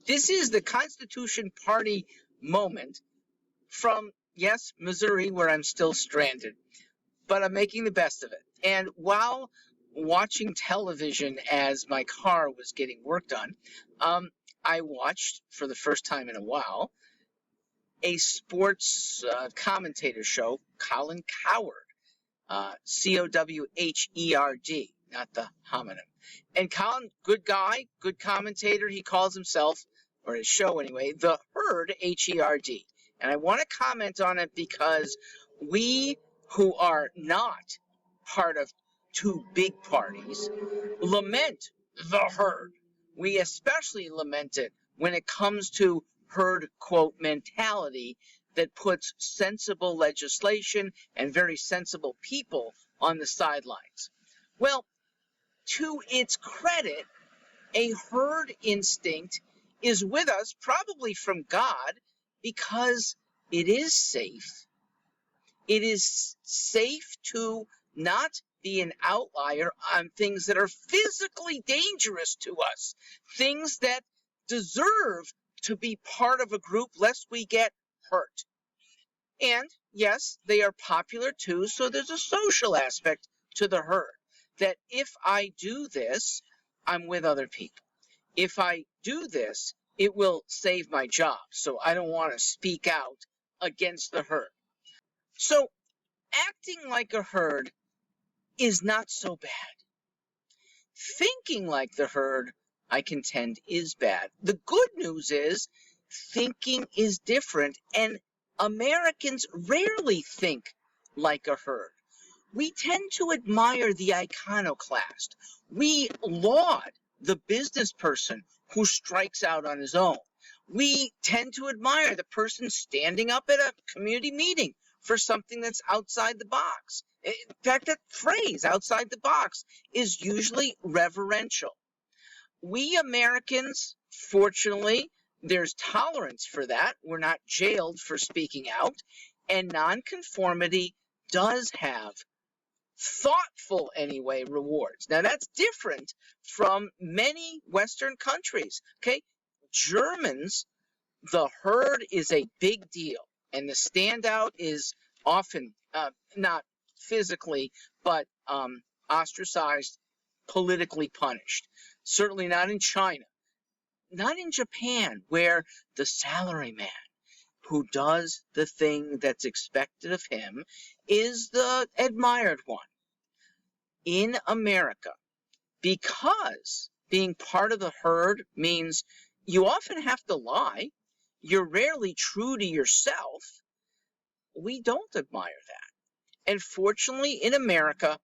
This is the Constitution Party moment from, yes, Missouri, where I'm still stranded, but I'm making the best of it. And while watching television as my car was getting worked on, I watched, for the first time in a while, a sports commentator show, Colin Cowherd, Cowherd, not the homonym. And Colin, good guy, good commentator. He calls himself, or his show anyway, The Herd, Herd. And I want to comment on it because we who are not part of two big parties lament the herd. We especially lament it when it comes to herd, quote, mentality that puts sensible legislation and very sensible people on the sidelines. Well, to its credit, a herd instinct is with us, probably from God, because it is safe. It is safe to not be an outlier on things that are physically dangerous to us, things that deserve to be part of a group lest we get hurt. And yes, they are popular too, so there's a social aspect to the herd, that if I do this, I'm with other people. If I do this, it will save my job, so I don't want to speak out against the herd. So acting like a herd is not so bad. Thinking like the herd, I contend, is bad. The good news is thinking is different, and Americans rarely think like a herd. We tend to admire the iconoclast. We laud the business person who strikes out on his own. We tend to admire the person standing up at a community meeting for something that's outside the box. In fact, that phrase, outside the box, is usually reverential. We Americans, fortunately, there's tolerance for that. We're not jailed for speaking out. And nonconformity does have thoughtful, anyway, rewards. Now, that's different from many Western countries, okay? Germans, the herd is a big deal, and the standout is often not physically, but ostracized, politically punished. Certainly not in China, not in Japan, where the salaryman who does the thing that's expected of him is the admired one. In America, because being part of the herd means you often have to lie, you're rarely true to yourself, we don't admire that. And fortunately, in America,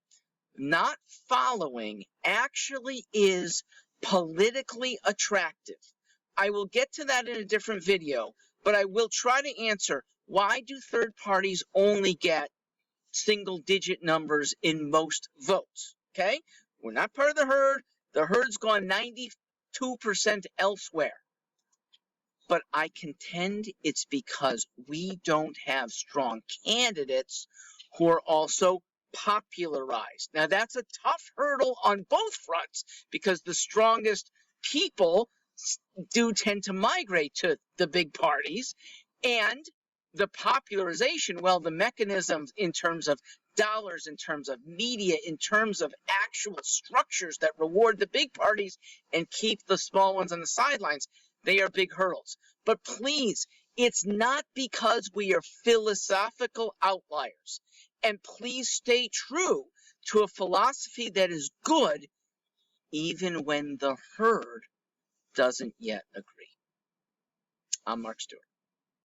not following actually is politically attractive. I will get to that in a different video, but I will try to answer, why do third parties only get single-digit numbers in most votes? Okay? We're not part of the herd. The herd's gone 92% elsewhere. But I contend it's because we don't have strong candidates who are also popularized. Now, that's a tough hurdle on both fronts because the strongest people do tend to migrate to the big parties, and the popularization, well, the mechanisms in terms of dollars, in terms of media, in terms of actual structures that reward the big parties and keep the small ones on the sidelines, they are big hurdles. But please, it's not because we are philosophical outliers. And please stay true to a philosophy that is good, even when the herd doesn't yet agree. I'm Mark Stewart.